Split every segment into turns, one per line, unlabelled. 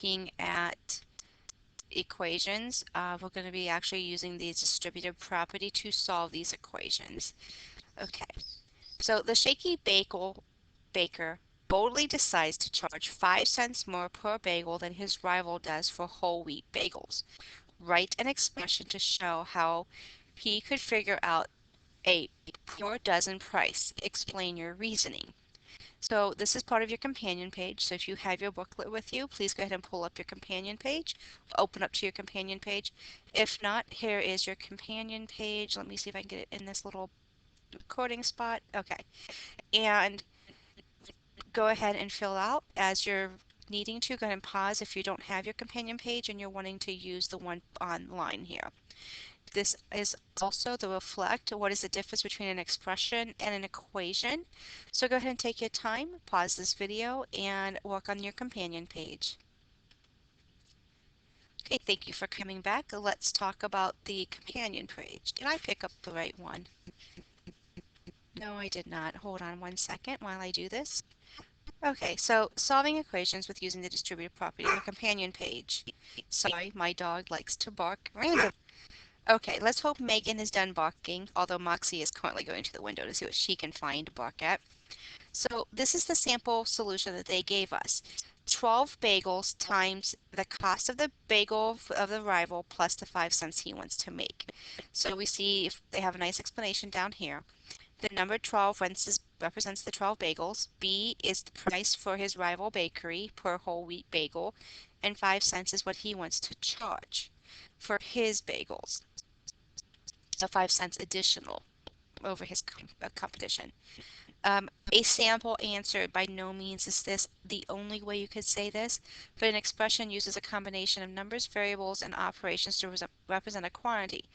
looking at equations, we're going to be actually using the distributive property to solve these equations. Okay, so the shaky baker boldly decides to charge 5 cents more per bagel than his rival does for whole wheat bagels. Write an expression to show how he could figure out a per dozen price. Explain your reasoning. So this is part of your companion page. So if you have your booklet with you, please go ahead and pull up your companion page. Open up to your companion page. If not, here is your companion page. Let me see if I can get it in this little recording spot. Okay. And go ahead and fill out as you're needing to. Go ahead and pause if you don't have your companion page and you're wanting to use the one online here. This is also to reflect what is the difference between an expression and an equation. So go ahead and take your time, pause this video, and work on your companion page. Okay, thank you for coming back. Let's talk about the companion page. Did I pick up the right one? No, I did not. Hold on one second while I do this. Okay, so solving equations with using the distributive property on the companion page. Sorry, my dog likes to bark random. Okay, let's hope Megan is done barking, although Moxie is currently going to the window to see what she can find to bark at. So this is the sample solution that they gave us. 12 bagels times the cost of the bagel of the rival plus the 5 cents he wants to make. So we see if they have a nice explanation down here. The number 12 represents the 12 bagels. B is the price for his rival bakery per whole wheat bagel, and 5 cents is what he wants to charge for his bagels. So 5 cents additional over his competition. A sample answer by no means is this the only way you could say this, but an expression uses a combination of numbers, variables, and operations to represent a quantity.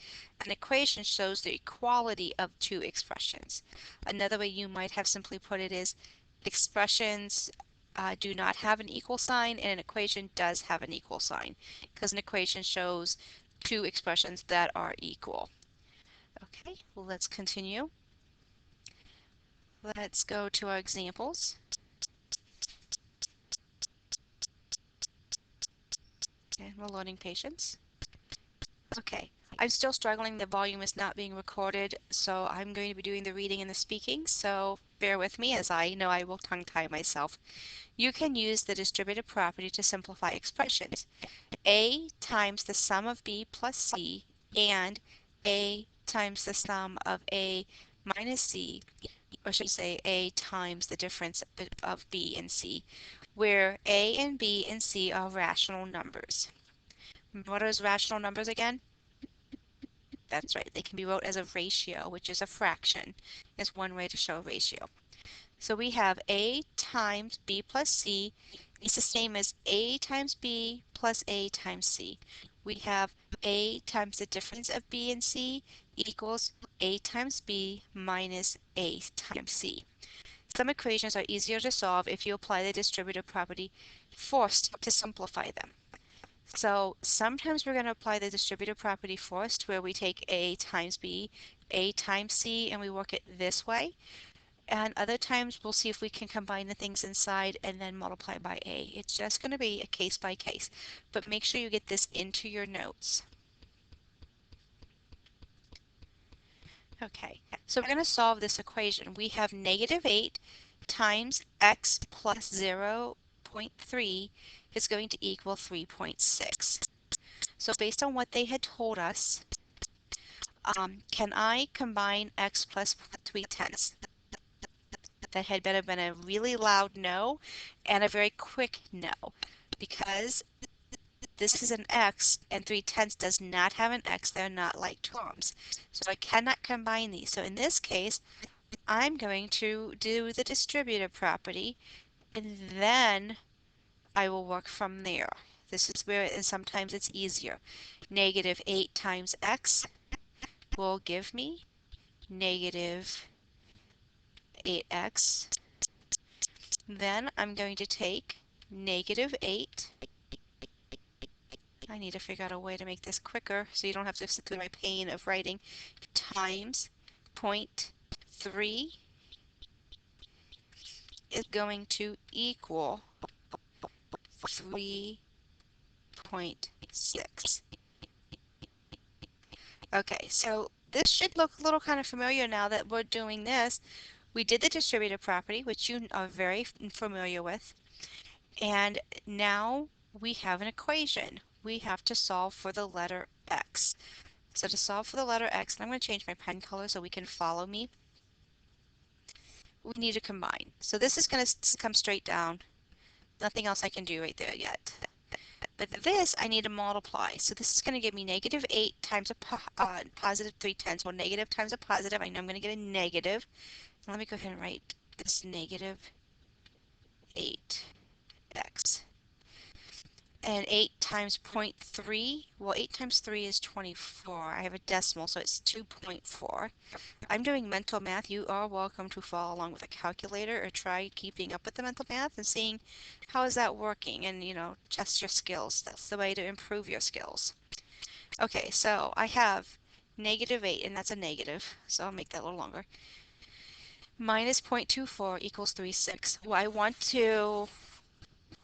An equation shows the equality of two expressions. Another way you might have simply put it is expressions do not have an equal sign, and an equation does have an equal sign, because an equation shows two expressions that are equal. Okay, well, let's continue. Let's go to our examples. And we're loading patience. Okay, I'm still struggling. The volume is not being recorded, so I'm going to be doing the reading and the speaking, so bear with me as I know I will tongue-tie myself. You can use the distributive property to simplify expressions. A times the sum of B plus C and A times the sum of A minus C, or should I say A times the difference of B and C, where A and B and C are rational numbers. What are rational numbers again? That's right, they can be wrote as a ratio, which is a fraction. Is one way to show a ratio. So we have A times B plus C is the same as A times B plus A times C. We have A times the difference of B and C equals A times B minus A times C. Some equations are easier to solve if you apply the distributive property forced to simplify them. So sometimes we're going to apply the distributive property first, where we take A times B, A times C, and we work it this way. And other times we'll see if we can combine the things inside and then multiply by A. It's just going to be a case by case, but make sure you get this into your notes. Okay, so we're going to solve this equation. We have negative 8 times x plus 0.3 is going to equal 3.6. So based on what they had told us, can I combine x plus 3/10? That had better been a really loud no and a very quick no, because this is an x and 3/10 does not have an x. They're not like terms. So I cannot combine these. So in this case, I'm going to do the distributive property, and then I will work from there. This is where sometimes it's easier. Negative 8 times x will give me negative 8x. Then I'm going to take negative 8. I need to figure out a way to make this quicker so you don't have to sit through my pain of writing, times 0.3 is going to equal 3 3.6. Okay, so this should look a little kind of familiar now that we're doing this. We did the distributive property, which you are very familiar with, and now we have an equation. We have to solve for the letter x. So to solve for the letter x, and I'm going to change my pen color so we can follow me, we need to combine. So this is going to come straight down. Nothing else I can do right there yet. But this I need to multiply. So this is going to give me negative 8 times a positive 3/10. Well, negative times a positive. I know I'm going to get a negative. Let me go ahead and write this negative 8x. And 8 times 0.3, well, 8 times 3 is 24. I have a decimal, so it's 2.4. I'm doing mental math. You are welcome to follow along with a calculator or try keeping up with the mental math and seeing how is that working and, test your skills. That's the way to improve your skills. Okay, so I have negative 8, and that's a negative, so I'll make that a little longer. Minus 0.24 equals 3.6. Well, I want to,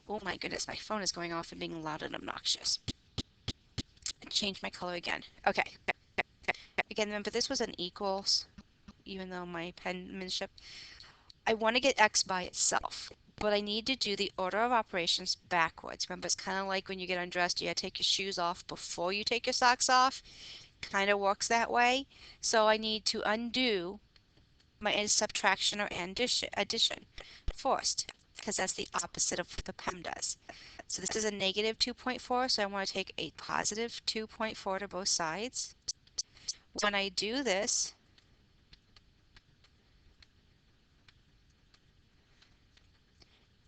oh my goodness, my phone is going off and being loud and obnoxious. Change my color again. Okay. Again, remember this was an equals, even though my penmanship. I want to get x by itself, but I need to do the order of operations backwards. Remember, it's kind of like when you get undressed, you got to take your shoes off before you take your socks off. Kind of works that way. So I need to undo my subtraction or addition first, because that's the opposite of what the PEM does. So this is a negative 2.4, so I want to take a positive 2.4 to both sides. When I do this,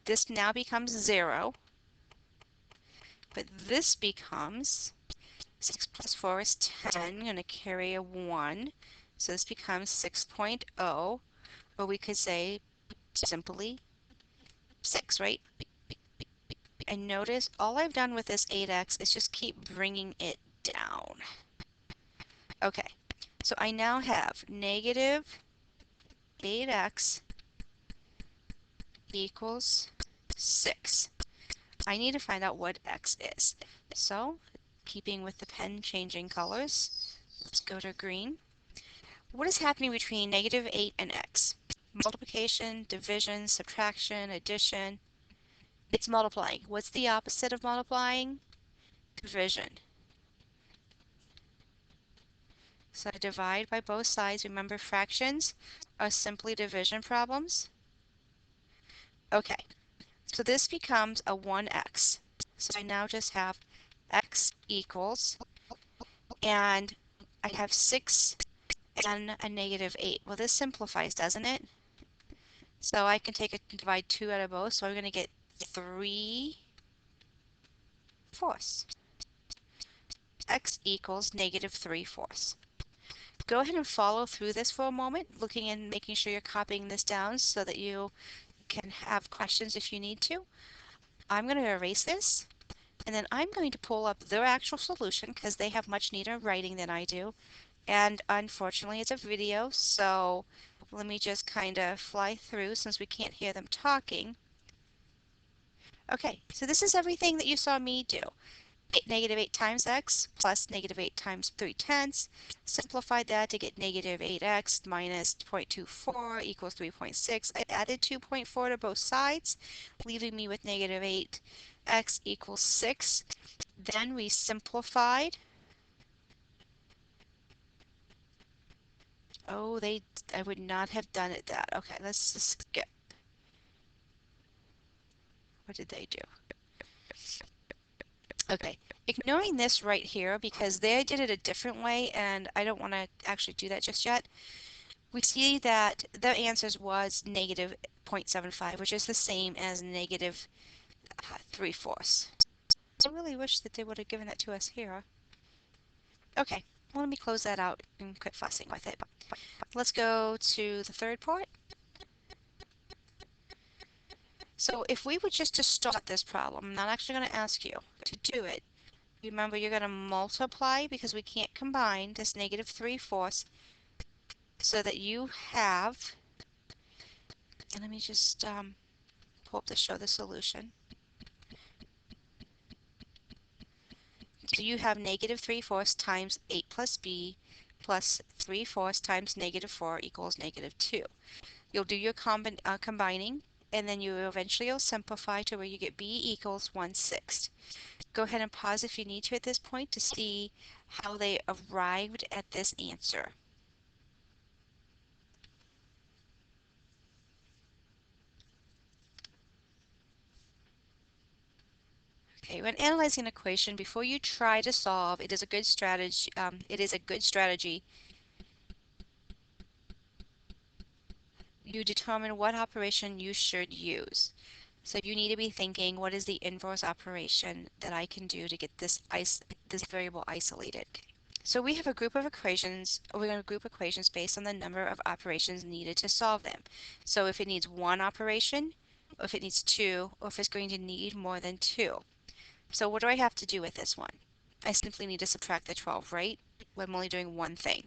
this now becomes 0, but this becomes 6 plus 4 is 10. I'm going to carry a 1, so this becomes 6.0, or we could say simply 6, right? And notice all I've done with this 8x is just keep bringing it down. Okay, so I now have negative 8x equals 6. I need to find out what x is. So, keeping with the pen changing colors, let's go to green. What is happening between negative 8 and x? Multiplication, division, subtraction, addition. It's multiplying. What's the opposite of multiplying? Division. So I divide by both sides. Remember, fractions are simply division problems. Okay, so this becomes a 1x. So I now just have x equals, and I have 6 and a negative 8. Well, this simplifies, doesn't it? So I can take and divide 2 out of both, so I'm going to get 3/4. X equals negative 3/4. Go ahead and follow through this for a moment, looking and making sure you're copying this down so that you can have questions if you need to. I'm going to erase this, and then I'm going to pull up their actual solution because they have much neater writing than I do. And unfortunately, it's a video, so let me just kind of fly through since we can't hear them talking. Okay, so this is everything that you saw me do. Negative 8 times x plus negative 8 times 3/10. Simplified that to get negative 8x minus 0.24 equals 3.6. I added 2.4 to both sides, leaving me with negative 8x equals 6. Then we simplified. Oh, I would not have done it that. Okay, let's just skip. What did they do? Okay, ignoring this right here because they did it a different way and I don't want to actually do that just yet. We see that their answers was negative 0.75, which is the same as negative 3/4. I really wish that they would have given that to us here. Okay, well, let me close that out and quit fussing with it. Let's go to the third part. So if we were just to start this problem, I'm not actually going to ask you to do it. Remember, you're going to multiply because we can't combine this negative 3/4 so that you have, and let me just pull up to show the solution. So you have negative 3/4 times 8 plus b plus 3/4 times negative 4 equals negative 2. You'll do your combining, and then you eventually will simplify to where you get b equals 1/6. Go ahead and pause if you need to at this point to see how they arrived at this answer. Okay, when analyzing an equation, before you try to solve, it is a good strategy. You determine what operation you should use. So you need to be thinking, what is the inverse operation that I can do to get this variable isolated? So we have a group of equations, we're going to group equations based on the number of operations needed to solve them. So if it needs one operation, or if it needs two, or if it's going to need more than two. So what do I have to do with this one? I simply need to subtract the 12, right? I'm only doing one thing.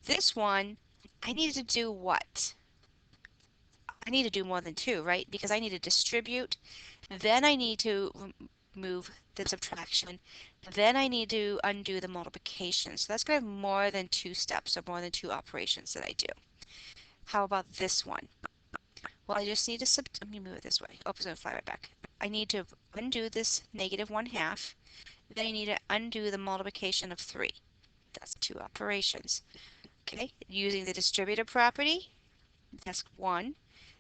This one, I need to do what? I need to do more than two, right? Because I need to distribute, then I need to remove the subtraction, then I need to undo the multiplication. So that's going to have more than two steps or more than two operations that I do. How about this one? Well, I just need to let me move it this way. Oh, it's going to fly right back. I need to undo this negative 1/2. Then I need to undo the multiplication of 3. That's two operations. Okay, using the distributive property, that's 1.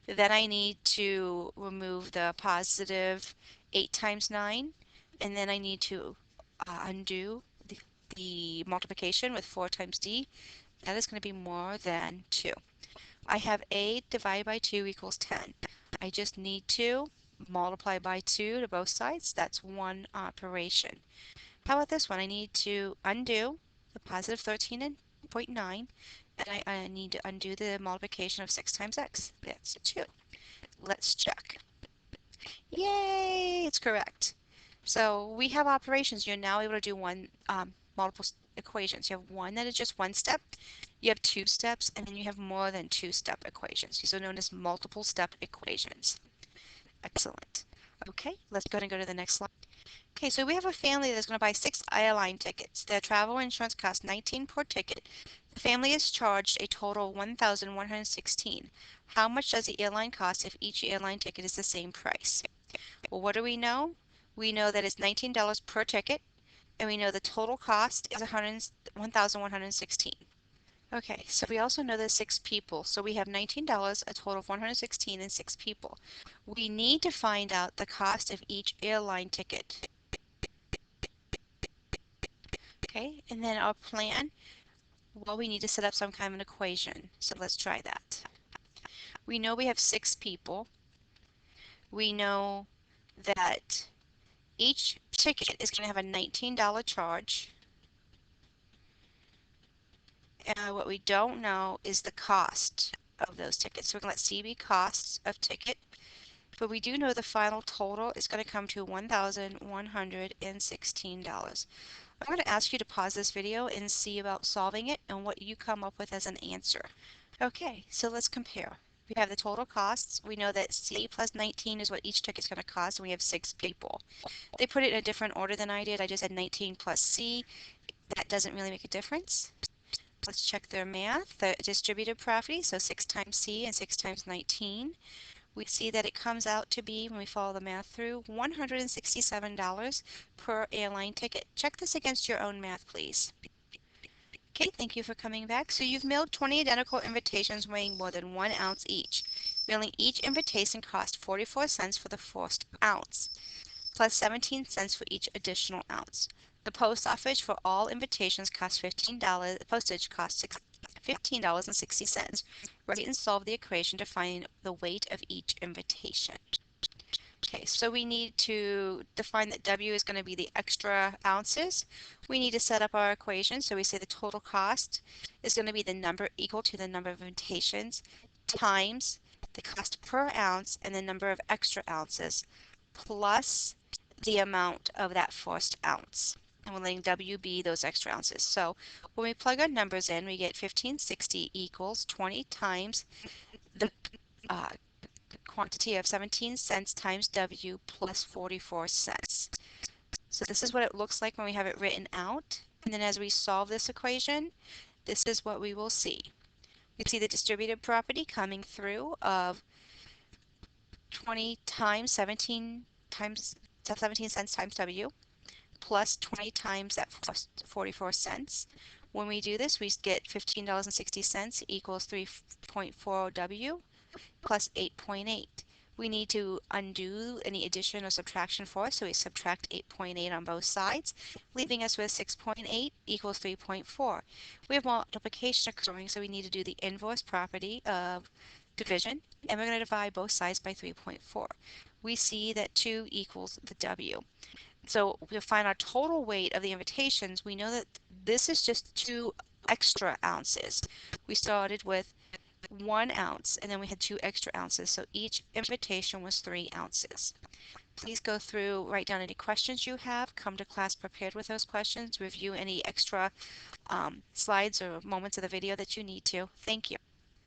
Then I need to remove the positive 8 times 9, and then I need to undo the multiplication with 4 times d. That is going to be more than 2. I have a divided by 2 equals 10. I just need to multiply by 2 to both sides. That's one operation. How about this one? I need to undo the positive 13.9, and I need to undo the multiplication of 6 times x. That's 2. Let's check. Yay! It's correct. So we have operations. You're now able to do multiple equations. You have one that is just one step, you have two steps, and then you have more than two-step equations. These are known as multiple step equations. Excellent. Okay, let's go ahead and go to the next slide. Okay, so we have a family that's going to buy 6 airline tickets. Their travel insurance costs $19 per ticket. The family is charged a total of $1,116. How much does the airline cost if each airline ticket is the same price? Well, what do we know? We know that it's $19 per ticket, and we know the total cost is $1,116. Okay, so we also know there's 6 people, so we have $19, a total of $116, and 6 people. We need to find out the cost of each airline ticket. Okay, and then our plan, well, we need to set up some kind of an equation. So let's try that. We know we have 6 people. We know that each ticket is going to have a $19 charge. And what we don't know is the cost of those tickets. So we're going to let C be costs of ticket. But we do know the final total is going to come to $1,116. I'm going to ask you to pause this video and see about solving it and what you come up with as an answer. Okay, so let's compare. We have the total costs. We know that C plus 19 is what each ticket is going to cost, and we have 6 people. They put it in a different order than I did. I just had 19 plus C. That doesn't really make a difference. Let's check their math, the distributive property, so 6 times C and 6 times 19. We see that it comes out to be, when we follow the math through, $167 per airline ticket. Check this against your own math, please. Okay, thank you for coming back. So you've mailed 20 identical invitations weighing more than 1 ounce each. Mailing each invitation cost 44 cents for the first ounce, plus 17 cents for each additional ounce. The post office for all invitations costs $15. Postage costs $15.60. Write and solve the equation to find the weight of each invitation. Okay, so we need to define that W is going to be the extra ounces. We need to set up our equation. So we say the total cost is going to be the number equal to the number of invitations times the cost per ounce and the number of extra ounces plus the amount of that first ounce. And we're letting W be those extra ounces. So when we plug our numbers in, we get 1560 equals 20 times the quantity of 17 cents times W plus 44 cents. So this is what it looks like when we have it written out. And then as we solve this equation, this is what we will see. We see the distributive property coming through of 20 times 17 cents times W plus 20 times that 44 cents. When we do this, we get $15.60 equals 3.40 W plus 8.8. We need to undo any addition or subtraction for us, so we subtract 8.8 on both sides, leaving us with 6.8 equals 3.4. We have multiplication occurring, so we need to do the inverse property of division, and we're going to divide both sides by 3.4. We see that 2 equals the W. So to find our total weight of the invitations, we know that this is just 2 extra ounces. We started with 1 ounce and then we had 2 extra ounces, so each invitation was 3 ounces. Please go through, write down any questions you have, come to class prepared with those questions, review any extra slides or moments of the video that you need to. Thank you.